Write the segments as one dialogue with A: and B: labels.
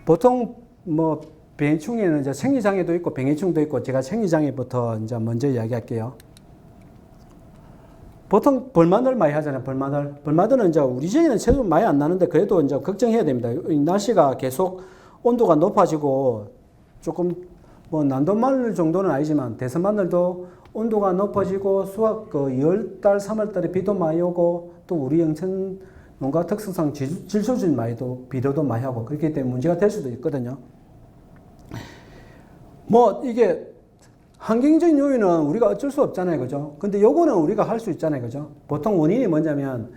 A: 보통 뭐 병해충에는 이제 생리장애도 있고 병해충도 있고 제가 생리장애부터 이제 먼저 이야기할게요. 보통 벌마늘 많이 하잖아요. 벌마늘은 이제 우리 지역에는 새도 많이 안 나는데 그래도 이제 걱정해야 됩니다. 이 날씨가 계속 온도가 높아지고 조금 뭐 난도마늘 정도는 아니지만 대서마늘도 온도가 높아지고 수확 그 2월달, 3월달에 비도 많이 오고 또 우리 영천 농가 특성상 질소질 많이도 비료도 많이 하고 그렇기 때문에 문제가 될 수도 있거든요. 뭐 이게 환경적인 요인은 우리가 어쩔 수 없잖아요. 그죠? 근데 요거는 우리가 할 수 있잖아요. 그죠? 보통 원인이 뭐냐면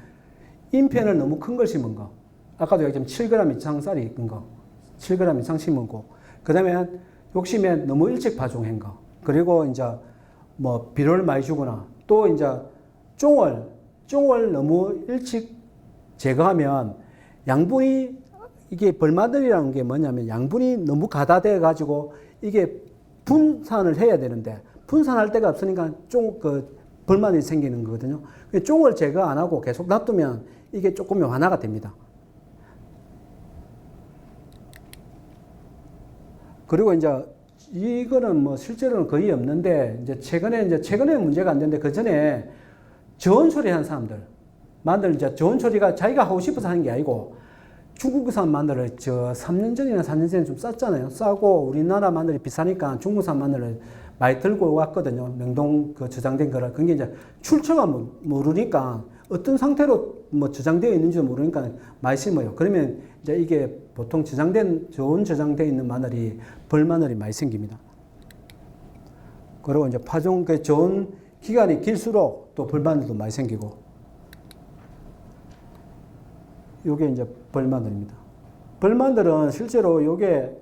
A: 인편을 너무 큰 걸 심은 거. 아까도 얘기했지만 7g 이상 쌀이 익은 거. 7g 이상 심은 거. 그 다음에 욕심에 너무 일찍 파종한 거. 그리고 이제 뭐 비료를 많이 주거나 또 이제 쫑을 너무 일찍 제거하면 양분이 이게 벌마늘이라는 게 뭐냐면 양분이 너무 가다돼 가지고 이게 분산을 해야 되는데 분산할 데가 없으니까 벌마늘이 생기는 거거든요. 쫑을 제거 안 하고 계속 놔두면 이게 조금 완화가 됩니다. 그리고 이제 이거는 뭐 실제로는 거의 없는데 이제 최근에 문제가 안 되는데 그 전에 저온 처리한 사람들 마늘 이제 저온 처리가 자기가 하고 싶어서 하는 게 아니고 중국산 마늘을 3년 전이나 4년 전에 좀 쌌잖아요. 싸고 우리나라 마늘이 비싸니까 중국산 마늘을 많이 들고 왔거든요. 냉동 그 저장된 거를. 그게 이제 출처가 모르니까 어떤 상태로 뭐 저장되어 있는지 모르니까 많이 심어요. 그러면 이제 이게 보통 좋은 저장되어 있는 마늘이 벌마늘이 많이 생깁니다. 그리고 이제 파종 그 좋은 기간이 길수록 또 벌마늘도 많이 생기고. 요게 이제 벌마늘입니다. 벌마늘은 실제로 요게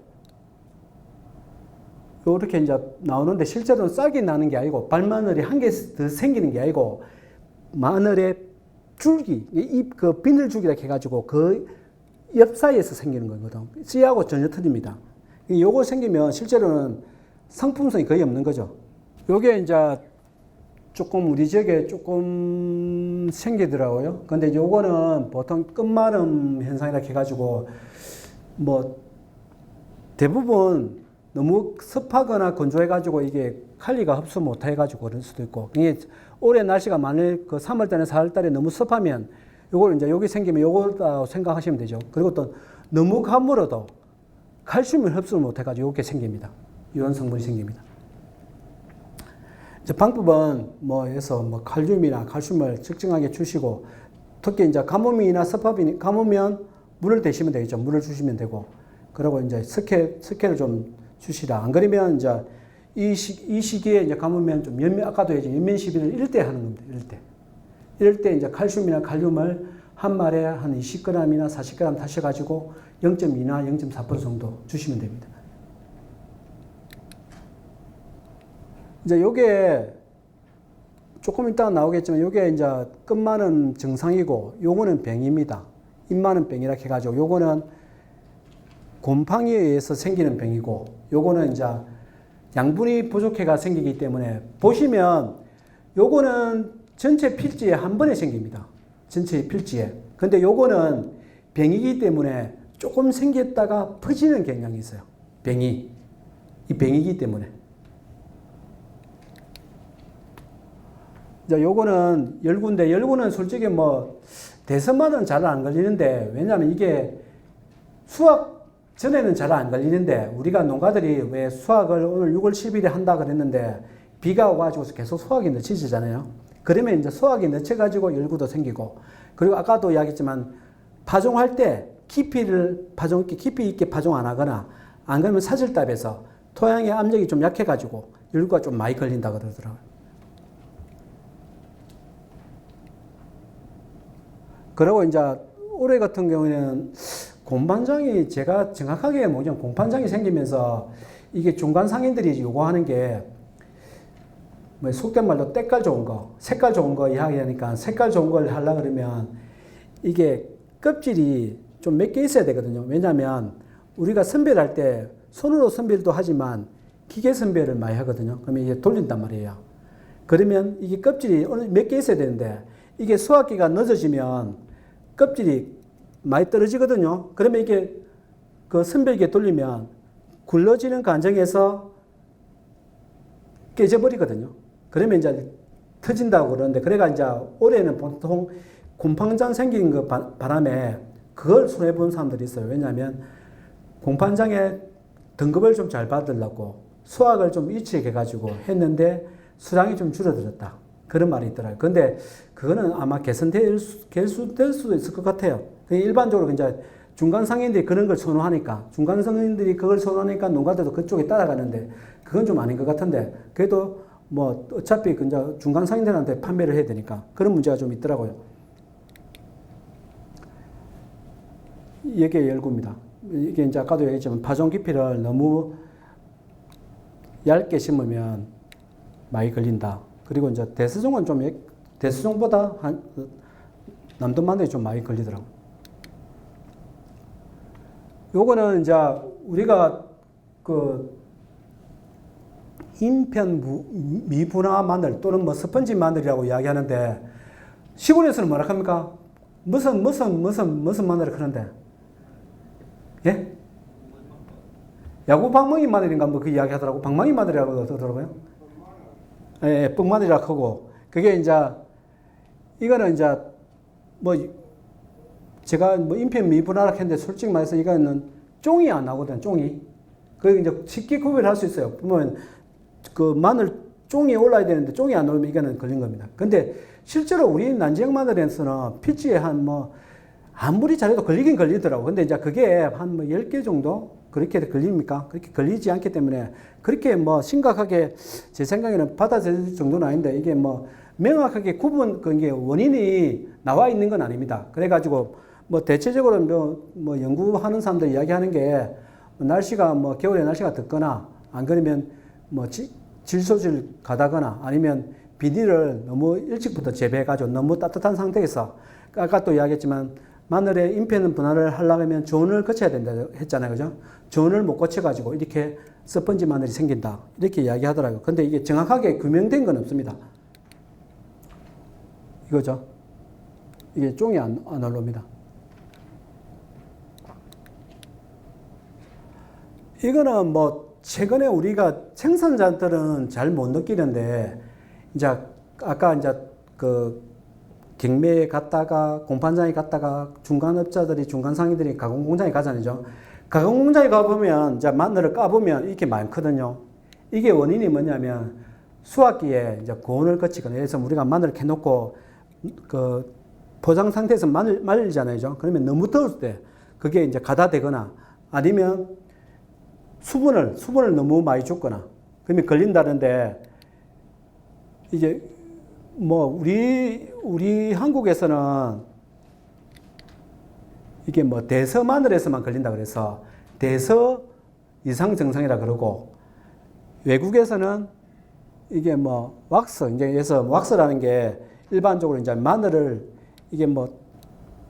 A: 요렇게 이제 나오는데 실제로는 싹이 나는 게 아니고 발마늘이 한 개 더 생기는 게 아니고 마늘의 줄기, 그 비늘줄기라 해가지고 그 옆 사이에서 생기는 거거든. 씨하고 전혀 틀립니다. 요거 생기면 실제로는 상품성이 거의 없는 거죠. 요게 이제 조금 우리 지역에 조금 생기더라고요. 근데 요거는 보통 끝마름 현상이라 해가지고 뭐 대부분 너무 습하거나 건조해가지고 이게 칼리가 흡수 못해가지고 그럴 수도 있고 이게 올해 날씨가 만일 그 3월달에 4월달에 너무 습하면 요걸 이제 여기 생기면 요거다 생각하시면 되죠. 그리고 또 너무 가물어도 칼슘을 흡수를 못해가지고 이렇게 생깁니다. 이런 성분이 생깁니다. 방법은 칼륨이나 칼슘을 적정하게 주시고 특히 이제 가뭄이나 습합이 가무면 물을 대시면 되겠죠. 물을 주시면 되고 그리고 이제 석회를 좀 주시라. 안 그러면 이제 이 시기에 이제 가무면 좀 아까도 얘기했죠. 연면 시비를 이럴 때 하는 겁니다. 이럴 때 이제 칼슘이나 칼륨을 한 말에 한 20g이나 40g 타셔가지고 0.2나 0.4% 정도 주시면 됩니다. 이제 요게 조금 이따가 나오겠지만 요게 이제 끝만은 정상이고 요거는 병입니다. 잎만은 병이라 해가지고 요거는 곰팡이에 의해서 생기는 병이고 요거는 이제 양분이 부족해가 생기기 때문에 보시면 요거는 전체 필지에 한 번에 생깁니다. 전체 필지에. 근데 요거는 병이기 때문에 조금 생겼다가 퍼지는 경향이 있어요. 이 병이기 때문에. 요거는 열구는 솔직히 뭐 대선마는 잘 안 걸리는데 왜냐하면 이게 수확 전에는 잘 안 걸리는데 우리가 농가들이 왜 수확을 오늘 6월 10일에 한다 그랬는데 비가 와가지고 계속 수확이 늦춰지잖아요. 그러면 이제 수확이 늦춰가지고 열구도 생기고 그리고 아까도 이야기했지만 파종할 때 깊이 있게 파종 안 하거나 안 그러면 사슬답에서 토양의 압력이 좀 약해가지고 열구가 좀 많이 걸린다 그러더라고요. 그리고 이제 올해 같은 경우에는 곰반장이 제가 정확하게 뭐냐면 곰반장이 생기면서 이게 중간 상인들이 요구하는 게 뭐 속된 말로 때깔 좋은 거, 색깔 좋은 거 이야기하니까 색깔 좋은 걸 하려고 그러면 이게 껍질이 좀 몇 개 있어야 되거든요. 왜냐하면 우리가 선별할 때 손으로 선별도 하지만 기계 선별을 많이 하거든요. 그러면 이게 돌린단 말이에요. 그러면 이게 껍질이 몇 개 있어야 되는데 이게 수확기가 늦어지면 껍질이 많이 떨어지거든요. 그러면 이게 그 선별기에 돌리면 굴러지는 과정에서 깨져버리거든요. 그러면 이제 터진다고 그러는데, 그래가 이제 올해는 보통 곰팡장 생긴 거 바람에 그걸 손해본 사람들이 있어요. 왜냐하면 공판장에 등급을 좀 잘 받으려고 수학을 좀 일치하게 해가지고 했는데 수량이 좀 줄어들었다. 그런 말이 있더라고요. 근데 그거는 아마 개선될 수도 있을 것 같아요. 일반적으로 이제 중간 상인들이 그런 걸 선호하니까, 중간 상인들이 그걸 선호하니까 농가들도 그쪽에 따라가는데, 그건 좀 아닌 것 같은데, 그래도 뭐 어차피 이제 중간 상인들한테 판매를 해야 되니까 그런 문제가 좀 있더라고요. 이게 열구입니다. 이게 이제 아까도 얘기했지만 파종 깊이를 너무 얇게 심으면 많이 걸린다. 그리고 이제 대수종은 좀 대수종보다 남도 마늘이 좀 많이 걸리더라고. 요거는 이제 우리가 그 인편 미분화 마늘 또는 뭐 스펀지 마늘이라고 이야기하는데, 시골에서는 뭐라 합니까? 무슨 마늘을 하는데? 예? 야구 방망이 마늘인가 뭐 그 이야기 하더라고. 방망이 마늘이라고 하더라고요. 예, 뻥마늘이라고 하고. 그게 이제, 이거는 이제, 뭐, 제가 뭐 인편 미분화라 했는데 솔직히 말해서 이거는 쫑이 안 나거든, 쫑이. 그 이제 쉽게 구별할 수 있어요. 보면 그 마늘 쫑이 올라야 되는데 쫑이 안 오르면 이거는 걸린 겁니다. 근데 실제로 우리 난지역 마늘에서는 필지에 한 뭐, 아무리 잘해도 걸리긴 걸리더라고. 근데 이제 그게 한 뭐 10개 정도? 그렇게 걸립니까? 그렇게 걸리지 않기 때문에 그렇게 뭐 심각하게 제 생각에는 받아들일 정도는 아닌데, 이게 뭐 명확하게 그게 원인이 나와 있는 건 아닙니다. 그래가지고 뭐 대체적으로 뭐 연구하는 사람들 이야기하는 게, 날씨가 뭐 겨울에 날씨가 덥거나 안 그러면 뭐 질소질 가다거나 아니면 비닐을 너무 일찍부터 재배해가지고 너무 따뜻한 상태에서, 아까 또 이야기했지만 마늘의 인편 분할을 하려면 저온을 거쳐야 된다 했잖아요. 그죠? 저온을 못 거쳐가지고 이렇게 스펀지 마늘이 생긴다. 이렇게 이야기하더라고요. 근데 이게 정확하게 규명된 건 없습니다. 이거죠. 이게 쫑이 안 올라옵니다. 이거는 뭐 최근에 우리가 생산자들은 잘 못 느끼는데, 이제 아까 이제 그 경매에 갔다가 공판장에 갔다가 중간업자들이, 중간상인들이 가공공장에 가잖아요. 가공공장에 가보면 이제 마늘을 까보면 이렇게 많거든요. 이게 원인이 뭐냐면 수확기에 이제 고온을 거치거나, 그래서 우리가 마늘을 캐놓고 그 포장 상태에서 말리잖아요. 그러면 너무 더울 때 그게 이제 가다 되거나 아니면 수분을 너무 많이 줬거나 그러면 걸린다는데, 이제 뭐 우리 한국에서는 이게 뭐 대서 마늘에서만 걸린다 그래서 대서 이상 증상이라 그러고, 외국에서는 이게 뭐 왁스, 이제 그래서 왁스라는 게 일반적으로 이제 마늘을, 이게 뭐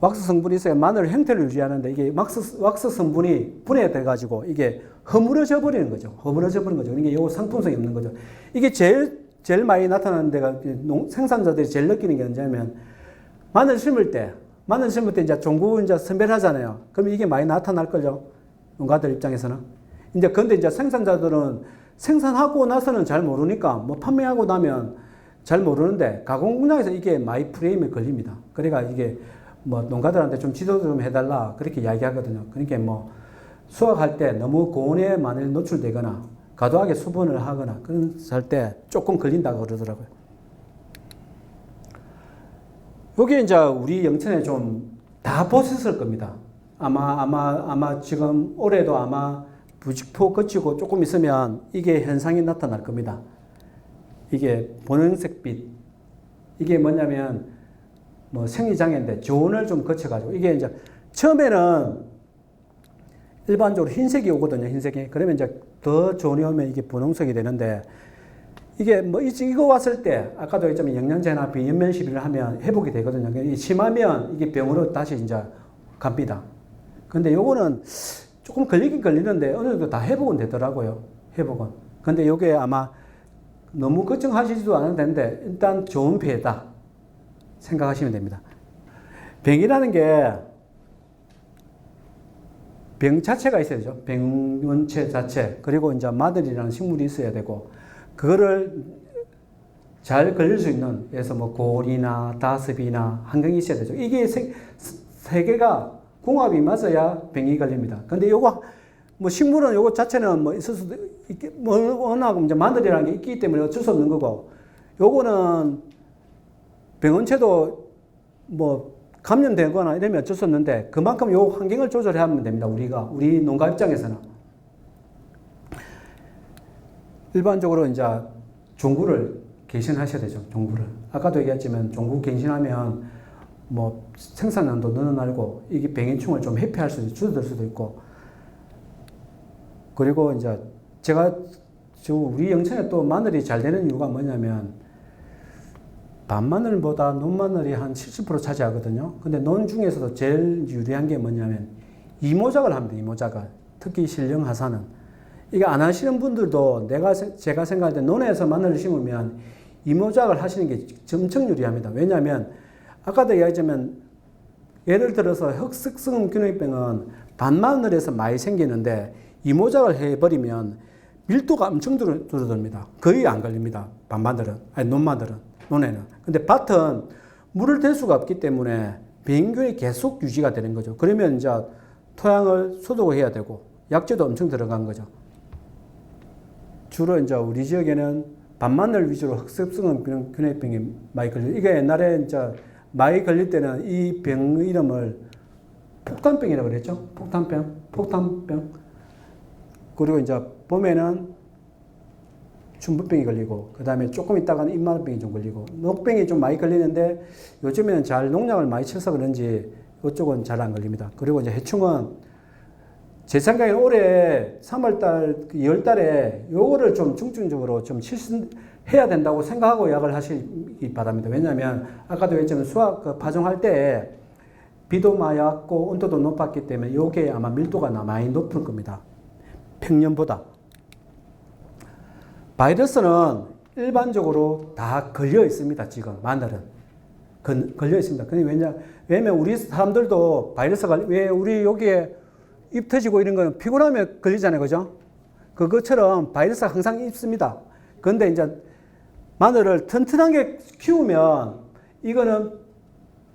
A: 왁스 성분이 있어야 마늘 형태를 유지하는데, 이게 왁스 성분이 분해돼 가지고 이게 허물어져 버리는 거죠. 이게 요 상품성이 없는 거죠. 이게 제일 많이 나타나는 데가, 생산자들이 제일 느끼는 게 뭐냐면, 마늘 심을 때 이제 종구 이제 선별하잖아요. 그럼 이게 많이 나타날걸요. 농가들 입장에서는. 근데 이제 생산자들은 생산하고 나서는 잘 모르니까, 뭐 판매하고 나면 잘 모르는데, 가공공장에서 이게 많이 프레임에 걸립니다. 그러니까 이게 뭐 농가들한테 좀 지도 좀 해달라 그렇게 이야기하거든요. 그러니까 뭐 수확할 때 너무 고온에 많이 노출되거나 과도하게 수분을 하거나 그런 할 때 조금 걸린다고 그러더라고요. 여기 이제 우리 영천에 좀 다 보셨을 겁니다. 아마 지금 올해도 아마 부직포 거치고 조금 있으면 이게 현상이 나타날 겁니다. 이게 본연색빛. 이게 뭐냐면 뭐 생리장애인데 저온을 좀 거쳐가지고, 이게 이제 처음에는 일반적으로 흰색이 오거든요. 흰색이. 그러면 이제 더 저온이 오면 이게 분홍색이 되는데, 이게 뭐 이거 왔을 때 아까도 했지만 영양제나 비염면 시비를 하면 회복이 되거든요. 심하면 이게 병으로 다시 이제 갑니다. 근데 요거는 조금 걸리긴 걸리는데 어느 정도 다 회복은 되더라고요. 회복은. 근데 요게 아마 너무 걱정하시지도 않아도 되는데 일단 좋은 피해다 생각하시면 됩니다. 병이라는 게 병 자체가 있어야죠. 병원체 자체. 그리고 이제 마늘이라는 식물이 있어야 되고, 그거를 잘 걸릴 수 있는, 그래서 뭐 골이나 다습이나 환경이 있어야 되죠. 이게 세 개가 궁합이 맞아야 병이 걸립니다. 근데 요거, 뭐 식물은 요거 자체는 뭐 있을 수도, 뭐 워낙 이제 마늘이라는 게 있기 때문에 어쩔 수 없는 거고, 요거는 병원체도 뭐 감염되거나 이러면 어쩔 수 없는데, 그만큼 요 환경을 조절해 하면 됩니다. 우리 농가 입장에서는. 일반적으로 이제 종구를 갱신하셔야 되죠. 종구를. 아까도 얘기했지만 종구 갱신하면 뭐 생산량도 늘어나고 이게 병해충을 좀 회피할 수도 줄어들 수도 있고, 그리고 이제 제가 우리 영천에 또 마늘이 잘 되는 이유가 뭐냐면, 밤마늘보다 논마늘이 한 70% 차지하거든요. 근데 논 중에서도 제일 유리한 게 뭐냐면 이모작을 합니다. 이모작을. 특히 신령 하사는. 이게 안 하시는 분들도 제가 생각할 때 논에서 마늘을 심으면 이모작을 하시는 게 엄청 유리합니다. 왜냐하면 아까도 얘기했지만, 예를 들어서 흑색성균형병은 밤마늘에서 많이 생기는데 이모작을 해버리면 밀도가 엄청 줄어듭니다. 거의 안 걸립니다. 밤마늘은. 아니, 논에는. 근데 밭은 물을 댈 수가 없기 때문에 병균이 계속 유지가 되는 거죠. 그러면 이제 토양을 소독을 해야 되고 약재도 엄청 들어간 거죠. 주로 이제 우리 지역에는 밤마늘 위주로 흑색성은 균해병이 많이 걸려요. 이게 옛날에 이제 많이 걸릴 때는 이 병 이름을 폭탄병이라고 그랬죠. 폭탄병. 그리고 이제 봄에는 춘부병이 걸리고, 그 다음에 조금 있다가는 입마늘병이 좀 걸리고, 녹병이 좀 많이 걸리는데 요즘에는 잘 농약을 많이 쳐서 그런지 이쪽은 잘 안 걸립니다. 그리고 이제 해충은 제 생각에는 올해 3월달, 2월달에 요거를 좀 중점적으로 좀 실천해야 된다고 생각하고 약을 하시기 바랍니다. 왜냐하면 아까도 얘기했지만 수확 파종할 때 비도 많이 왔고 온도도 높았기 때문에 요게 아마 밀도가 많이 높을 겁니다. 평년보다. 바이러스는 일반적으로 다 걸려 있습니다. 지금 마늘은 걸려 있습니다. 왜냐면 우리 사람들도 바이러스가 왜 우리 여기에 입 터지고 이런 거는 피곤하면 걸리잖아요. 그죠? 그것처럼 바이러스가 항상 있습니다. 그런데 이제 마늘을 튼튼하게 키우면 이거는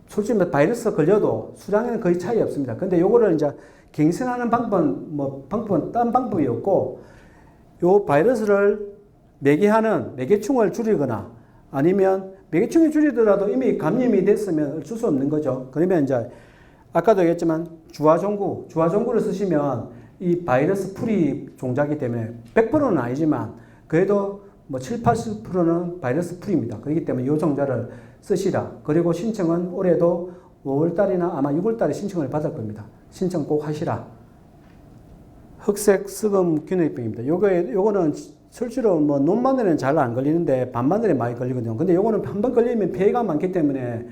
A: 솔직히 바이러스 걸려도 수량에는 거의 차이 없습니다. 근데 요거를 이제 갱신하는 방법은 딴 방법이 없고, 요 바이러스를 매개충을 줄이거나 아니면 매개충이 줄이더라도 이미 감염이 됐으면 어쩔 수 없는 거죠. 그러면 이제 아까도 얘기했지만 주화종구를 쓰시면 이 바이러스 프리 종자이기 때문에 100%는 아니지만 그래도 뭐 7, 80%는 바이러스 프리입니다. 그렇기 때문에 이 종자를 쓰시라. 그리고 신청은 올해도 5월달이나 아마 6월달에 신청을 받을 겁니다. 신청 꼭 하시라. 흑색 스금 균해병입니다. 요거는 실제로 뭐 논마늘은 잘 안 걸리는데 밤마늘에 많이 걸리거든요. 근데 요거는 한번 걸리면 피해가 많기 때문에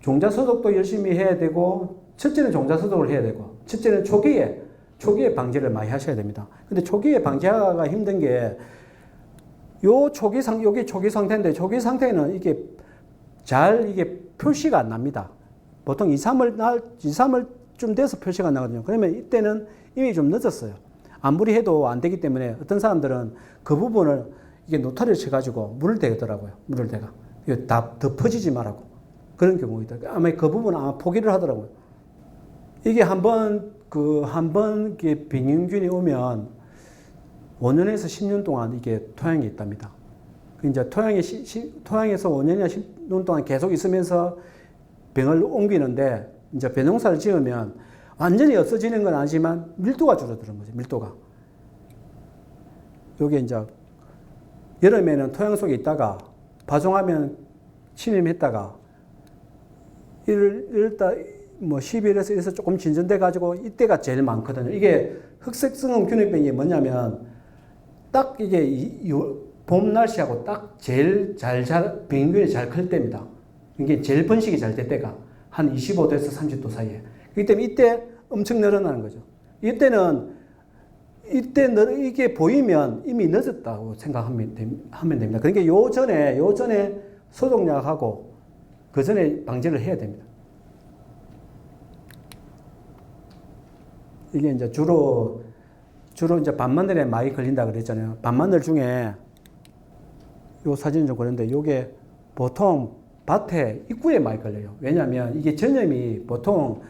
A: 종자 소독도 열심히 해야 되고, 첫째는 종자 소독을 해야 되고, 첫째는 초기에 방지를 많이 하셔야 됩니다. 근데 초기에 방지하기가 힘든 게 요게 초기 상태인데, 초기 상태는 이게 표시가 안 납니다. 보통 2, 3월쯤 돼서 표시가 나거든요. 그러면 이때는 이미 좀 늦었어요. 아무리 해도 안 되기 때문에 어떤 사람들은 그 부분을 이게 노타리를 쳐가지고 물을 대더라고요. 물을 대가. 이거 다 덮어지지 말라고. 그런 경우이다. 아마 그 부분은 아마 포기를 하더라고요. 이게 한번 병균이 오면 5년에서 10년 동안 이게 토양에 있답니다. 이제 토양에서 5년이나 10년 동안 계속 있으면서 병을 옮기는데, 이제 벼농사를 지으면 완전히 없어지는 건 아니지만 밀도가 줄어드는 거죠. 밀도가. 요게 이제 여름에는 토양 속에 있다가 파종하면 침입했다가 뭐 11에서 이래서 조금 진전돼 가지고 이때가 제일 많거든요. 이게 흑색성은 균해병이 뭐냐면 딱 이게 봄 날씨하고 딱 제일 병균이 잘 클 때입니다. 이게 제일 번식이 잘 될 때가 한 25도에서 30도 사이에. 그렇기 때문에 이때 엄청 늘어나는 거죠. 이때 이게 보이면 이미 늦었다고 생각하면 됩니다. 그러니까 요 전에 소독약하고 그 전에 방제를 해야 됩니다. 이게 이제 주로 이제 밤마늘에 많이 걸린다 그랬잖아요. 밤마늘 중에 요 사진은 좀 그런데 요게 보통 밭에 입구에 많이 걸려요. 왜냐하면 이게 전염이 보통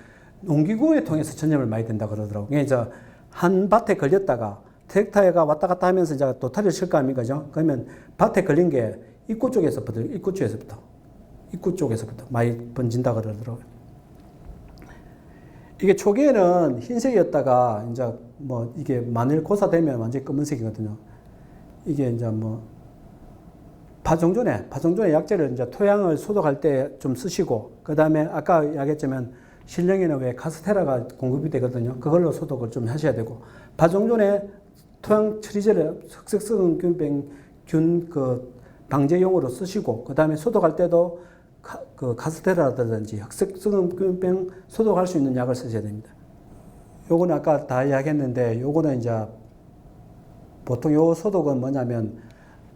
A: 농기구에 통해서 전염을 많이 된다 그러더라고요. 그러니까 한 밭에 걸렸다가 트랙터가 왔다 갔다 하면서 이제 도타리를 칠 거 아닙니까? 그죠? 그러면 밭에 걸린 게 입구 쪽에서부터 많이 번진다 그러더라고요. 이게 초기에는 흰색이었다가 이제 뭐 이게 마늘 고사되면 완전히 검은색이거든요. 이게 이제 뭐 파종전에 약재를 이제 토양을 소독할 때 좀 쓰시고, 그 다음에 아까 이야기했지만 신령에는 왜 카스테라가 공급이 되거든요. 그걸로 소독을 좀 하셔야 되고, 파종전에 토양 처리제를 흑색성균병 균 방제용으로 쓰시고, 그 다음에 소독할 때도 카스테라라든지 흑색성균병 소독할 수 있는 약을 쓰셔야 됩니다. 요거는 아까 다 이야기했는데, 요거는 이제 보통 요 소독은 뭐냐면,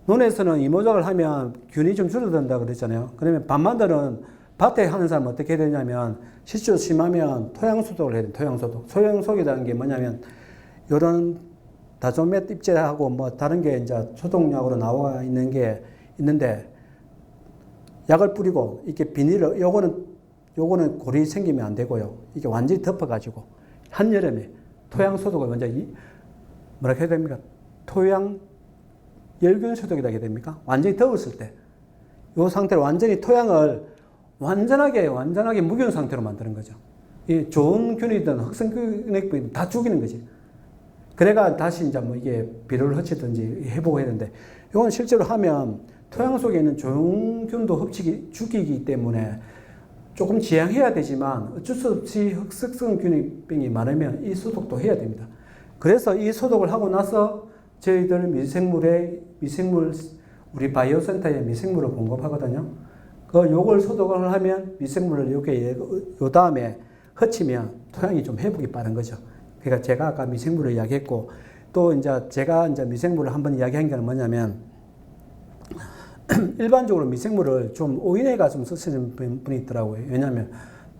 A: 논에서는 이모작을 하면 균이 좀 줄어든다 그랬잖아요. 그러면 밤마늘은 밭에 하는 사람은 어떻게 해야 되냐면, 실제로 심하면 토양 소독을 해야 돼요. 토양 소독. 토양 소독이라는 게 뭐냐면, 요런 다조멧 입제하고 뭐 다른 게 이제 소독약으로 나와 있는 게 있는데, 약을 뿌리고 이렇게 비닐을, 요거는 골이 생기면 안 되고요. 이게 완전히 덮어가지고 한여름에 토양 소독을 먼저 뭐라 해야 됩니까? 토양 열균 소독이라 해야 됩니까? 완전히 더웠을 때. 요 상태로 완전히 토양을 완전하게 무균 상태로 만드는 거죠. 이 좋은 균이든 흑성균이든 다 죽이는 거지. 그래가 다시 이제 뭐 이게 비료를 흡치든지 해보고 했는데, 이건 실제로 하면 토양 속에 있는 좋은균도 죽이기 때문에 조금 지양해야 되지만 어쩔 수 없이 흑색성균이 많으면 이 소독도 해야 됩니다. 그래서 이 소독을 하고 나서 저희들 우리 바이오센터에 미생물을 공급하거든요. 요걸 소독을 하면 미생물을 요 다음에 흡치면 토양이 좀 회복이 빠른 거죠. 그러니까 제가 아까 미생물을 이야기했고, 또 이제 제가 이제 미생물을 한번 이야기한 게 뭐냐면, 일반적으로 미생물을 좀 오인해가 좀 쓰시는 분이 있더라고요. 왜냐하면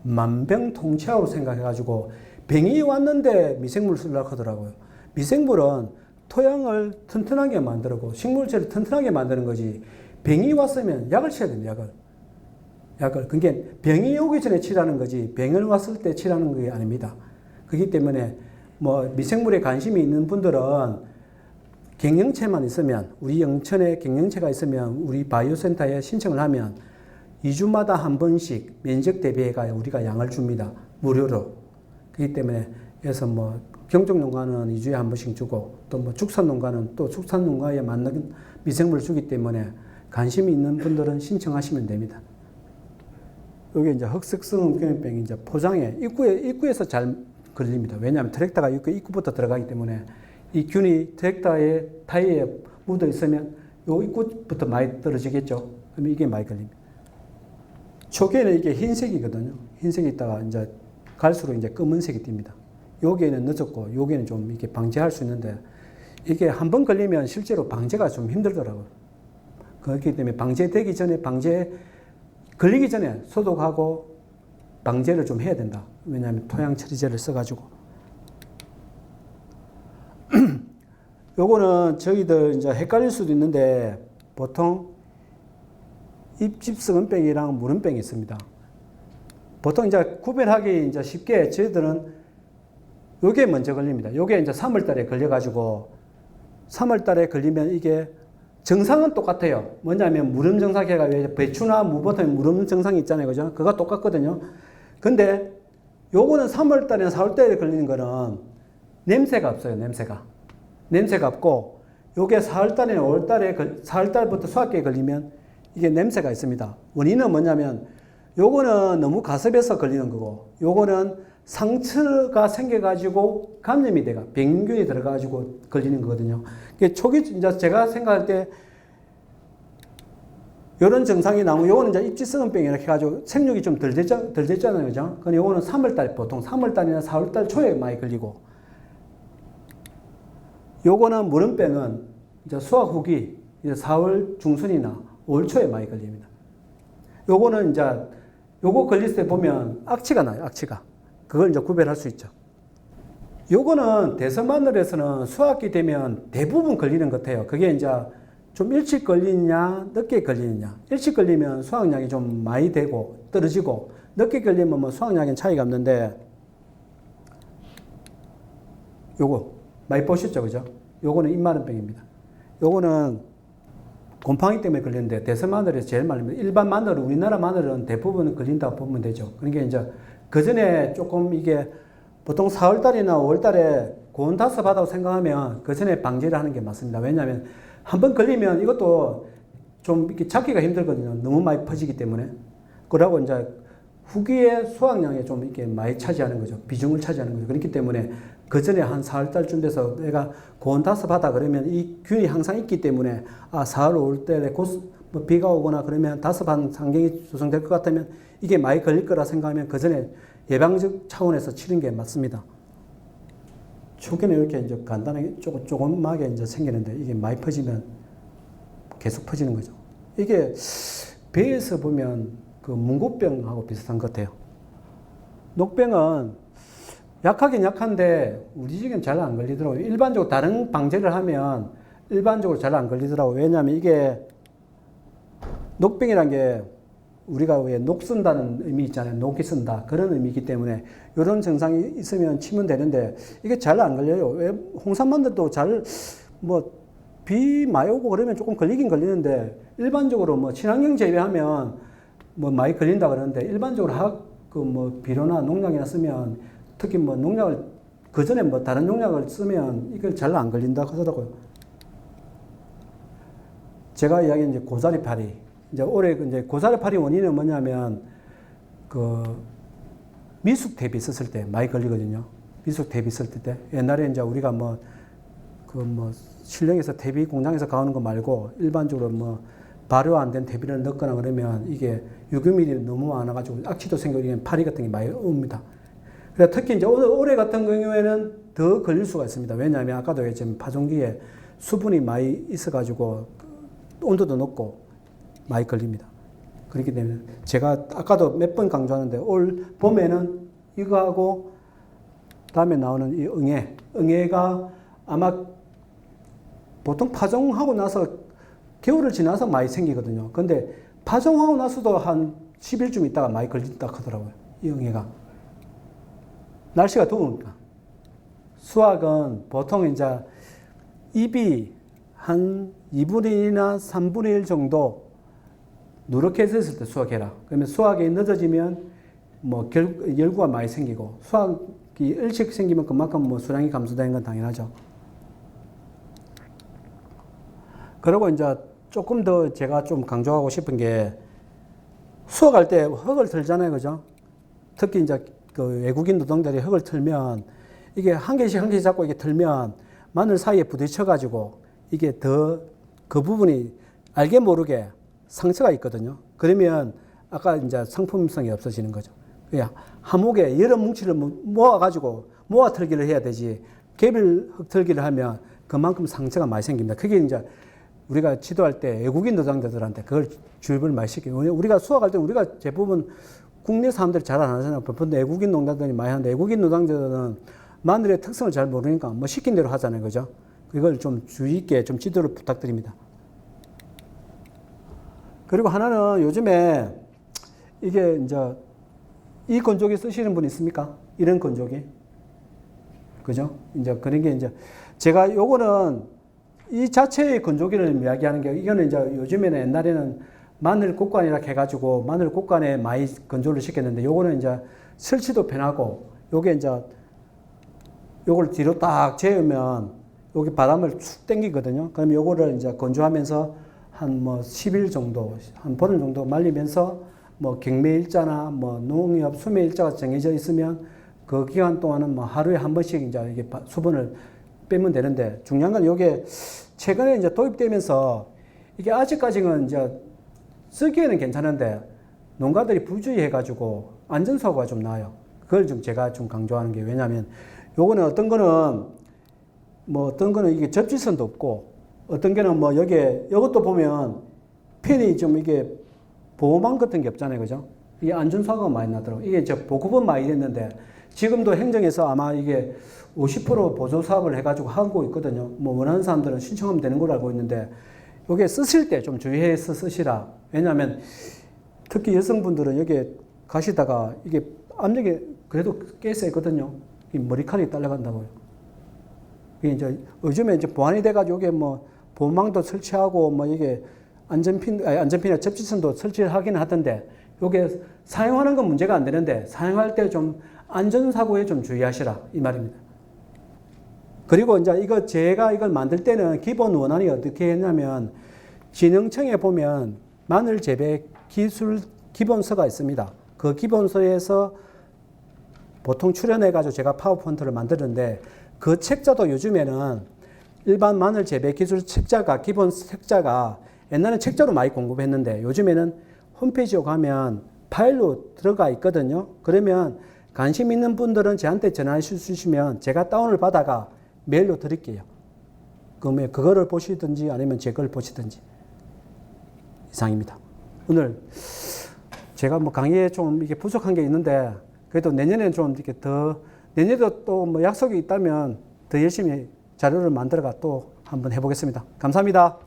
A: 만병통치약으로 생각해가지고 병이 왔는데 미생물 쓰려고 하더라고요. 미생물은 토양을 튼튼하게 만들고 식물체를 튼튼하게 만드는 거지, 병이 왔으면 약을 쳐야 됩니다. 약을. 그게 병이 오기 전에 치라는 거지 병을 왔을 때 치라는 게 아닙니다. 그렇기 때문에 뭐 미생물에 관심이 있는 분들은 경영체만 있으면, 우리 영천에 경영체가 있으면 우리 바이오센터에 신청을 하면 2주마다 한 번씩 면적 대비해가 우리가 양을 줍니다. 무료로. 그렇기 때문에 그래서 뭐 경적농가는 2주에 한 번씩 주고, 또 뭐 축산농가는 또 축산농가에 맞는 미생물을 주기 때문에 관심이 있는 분들은 신청하시면 됩니다. 여기 이제 흑색성균병이 이제 포장에 입구에서 잘 걸립니다. 왜냐하면 트랙터가 입구부터 들어가기 때문에 이 균이 트랙터의 타이어에 묻어 있으면 요 입구부터 많이 떨어지겠죠. 그러면 이게 많이 걸립니다. 초기에는 이게 흰색이거든요. 흰색이 있다가 이제 갈수록 이제 검은색이 띕니다. 여기에는 늦었고, 여기에는 좀 이렇게 방지할 수 있는데, 이게 한번 걸리면 실제로 방제가 좀 힘들더라고요. 그렇기 때문에 걸리기 전에 소독하고 방제를 좀 해야 된다. 왜냐하면 토양 처리제를 써가지고. 요거는 저희들 이제 헷갈릴 수도 있는데, 보통 입집성은병이랑 물은병이 있습니다. 보통 이제 구별하기 이제 쉽게 저희들은 요게 먼저 걸립니다. 요게 이제 3월달에 걸려가지고, 3월달에 걸리면 이게 증상은 똑같아요. 뭐냐면 무름 증상이가 배추나 무보통에 무름 증상이 있잖아요. 그죠? 그거 똑같거든요. 근데 요거는 3월달이나 4월달에 걸리는 거는 냄새가 없어요. 냄새가 없고, 요게 4월달이나 5월달에, 4월달부터 수학기에 걸리면 이게 냄새가 있습니다. 원인은 뭐냐면, 요거는 너무 가습해서 걸리는 거고, 요거는 상처가 생겨가지고 감염이 돼가 병균이 들어가지고 걸리는 거거든요. 초기 이제 제가 생각할 때 이런 증상이 나오면, 요거는 이제 입지성은병 이렇게 해가지고 생육이 좀 덜 됐잖아요, 그죠? 근데 요거는 3월달, 보통 3월달이나 4월달 초에 많이 걸리고, 요거는 물은병은 이제 수확 후기, 이제 4월 중순이나 5월 초에 많이 걸립니다. 요거는 이제 요거 걸릴 때 보면 악취가 나요, 악취가. 그걸 이제 구별할 수 있죠. 요거는 대서마늘에서는 수확기 되면 대부분 걸리는 것 같아요. 그게 이제 좀 일찍 걸리느냐, 늦게 걸리느냐. 일찍 걸리면 수확량이 좀 많이 되고 떨어지고, 늦게 걸리면 뭐 수확량에 차이가 없는데, 요거 많이 보셨죠, 그죠? 요거는 잎마른병입니다. 요거는 곰팡이 때문에 걸리는데 대서마늘에서 제일 많이 일반 마늘은 우리나라 마늘은 대부분 걸린다고 보면 되죠. 그러니까 이제 그 전에 조금 이게 보통 4월달이나 5월달에 고온 다습하다고 생각하면 그 전에 방제를 하는 게 맞습니다. 왜냐하면 한번 걸리면 이것도 좀 이렇게 잡기가 힘들거든요. 너무 많이 퍼지기 때문에. 그러고 이제 후기에 수확량에 좀 이렇게 많이 차지하는 거죠. 비중을 차지하는 거죠. 그렇기 때문에 그 전에 한 4월달쯤 돼서 내가 고온 다습하다 그러면 이 균이 항상 있기 때문에 4월, 5월달에 뭐 비가 오거나 그러면 다습한 환경이 조성될 것 같으면 이게 많이 걸릴 거라 생각하면 그 전에 예방적 차원에서 치는 게 맞습니다. 초기는 이렇게 이제 간단하게 조금하게 이제 생기는데 이게 많이 퍼지면 계속 퍼지는 거죠. 이게 배에서 보면 그 문고병하고 비슷한 것 같아요. 녹병은 약하긴 약한데 우리 지금 잘 안 걸리더라고요. 일반적으로 다른 방제를 하면 일반적으로 잘 안 걸리더라고요. 왜냐하면 이게 녹병이란 게 우리가 왜 녹 쓴다는 의미 있잖아요. 녹이 쓴다. 그런 의미이기 때문에 이런 증상이 있으면 치면 되는데 이게 잘 안 걸려요. 왜 홍삼만들도 잘 비 많이 오고 그러면 조금 걸리긴 걸리는데 일반적으로 뭐 친환경 재배하면 뭐 많이 걸린다 그러는데 일반적으로 비료나 농약이나 쓰면 특히 뭐 농약을 그 전에 뭐 다른 농약을 쓰면 이걸 잘 안 걸린다 하더라고요. 제가 이야기한 이제 고사리파리. 이제 올해 이제 고사리파리 원인은 뭐냐면 그 미숙 대비 썼을 때 많이 걸리거든요. 미숙 대비 썼을 때 옛날에 이제 우리가 실령에서 대비 공장에서 가오는 거 말고 일반적으로 발효 안 된 대비를 넣거나 그러면 이게 유기물이 너무 많아가지고 악취도 생기고 파리 같은 게 많이 옵니다. 그래서 특히 이제 올해 같은 경우에는 더 걸릴 수가 있습니다. 왜냐하면 아까도 얘기했지만 파종기에 수분이 많이 있어가지고 온도도 높고 많이 걸립니다. 그렇기 때문에 제가 아까도 몇 번 강조하는데 올 봄에는 이거하고 다음에 나오는 이 응애가 아마 보통 파종하고 나서 겨울을 지나서 많이 생기거든요. 근데 파종하고 나서도 한 10일쯤 있다가 많이 걸린다 하더라고요. 이 응애가. 날씨가 더우니까. 수확은 보통 이제 잎이 한 2분의 1이나 3분의 1 정도 누렇게 됐을 때 수확해라. 그러면 수확이 늦어지면 열구가 많이 생기고 수확이 일찍 생기면 그만큼 수량이 감소되는 건 당연하죠. 그리고 이제 조금 더 제가 좀 강조하고 싶은 게 수확할 때 흙을 틀잖아요. 그죠? 특히 이제 그 외국인 노동자들이 흙을 틀면 이게 한 개씩 잡고 이게 틀면 마늘 사이에 부딪혀가지고 이게 더 그 부분이 알게 모르게 상처가 있거든요. 그러면 아까 이제 상품성이 없어지는 거죠. 하목에 여러 뭉치를 모아가지고 모아 털기를 해야 되지 개별 흙 털기를 하면 그만큼 상처가 많이 생깁니다. 그게 이제 우리가 지도할 때 외국인 노동자들한테 그걸 주입을 많이 시켜요. 우리가 수확할 때 우리가 대부분 국내 사람들이 잘 안 하잖아요. 보통 외국인 농장들이 많이 하는데 외국인 노동자들은 마늘의 특성을 잘 모르니까 시킨 대로 하잖아요. 그죠? 이걸 좀 주의 있게 좀 지도를 부탁드립니다. 그리고 하나는 요즘에 이게 이제 이 건조기 쓰시는 분 있습니까? 이런 건조기. 그죠? 이제 그런 게 이제 제가 요거는 이 자체의 건조기를 이야기하는 게 이거는 이제 요즘에는 옛날에는 마늘 곡간이라 해가지고 마늘 곡간에 많이 건조를 시켰는데 요거는 이제 설치도 편하고 요게 이제 요걸 뒤로 딱 재우면 여기 바람을 쭉 당기거든요. 그럼 요거를 이제 건조하면서 한 10일 정도, 한 보름 정도 말리면서 경매일자나 농협 수매일자가 정해져 있으면 그 기간 동안은 하루에 한 번씩 이제 이게 수분을 빼면 되는데 중요한 건 요게 최근에 이제 도입되면서 이게 아직까지는 이제 쓰기에는 괜찮은데 농가들이 부주의해가지고 안전사고가 좀 나요. 그걸 좀 제가 좀 강조하는 게 왜냐하면 요거는 어떤 거는 이게 접지선도 없고 어떤 게는 여기에 이것도 보면 펜이 좀 이게 보호망 같은 게 없잖아요. 그죠? 이게 안전사고가 많이 나더라고요. 이게 보급은 많이 됐는데 지금도 행정에서 아마 이게 50% 보조 사업을 해가지고 하고 있거든요. 뭐 원하는 사람들은 신청하면 되는 걸로 알고 있는데 이게 쓰실 때 좀 주의해서 쓰시라. 왜냐하면 특히 여성분들은 여기 가시다가 이게 압력이 그래도 꽤 세거든요. 이 머리카락이 딸려간다고요. 이게 이제 요즘에 이제 보완이 돼가지고 이게 뭐 보호망도 설치하고 뭐 이게 안전핀이나 접지선도 설치를 하긴 하던데 요게 사용하는 건 문제가 안 되는데 사용할 때 좀 안전사고에 좀 주의하시라 이 말입니다. 그리고 이제 제가 이걸 만들 때는 기본 원안이 어떻게 했냐면 진흥청에 보면 마늘 재배 기술 기본서가 있습니다. 그 기본서에서 보통 출연해가지고 제가 파워포인트를 만드는데 그 책자도 요즘에는 일반 마늘 재배 기술 책자가 기본 책자가 옛날에는 책자로 많이 공급했는데 요즘에는 홈페이지에 가면 파일로 들어가 있거든요. 그러면 관심 있는 분들은 저한테 전화 주시면 제가 다운을 받아가 메일로 드릴게요. 그러면 그거를 보시든지 아니면 제 걸 보시든지 이상입니다. 오늘 제가 뭐 강의에 좀 이게 부족한 게 있는데 그래도 내년에는 좀 이렇게 내년에도 또 뭐 약속이 있다면 더 열심히 자료를 만들어가 또 한번 해보겠습니다. 감사합니다.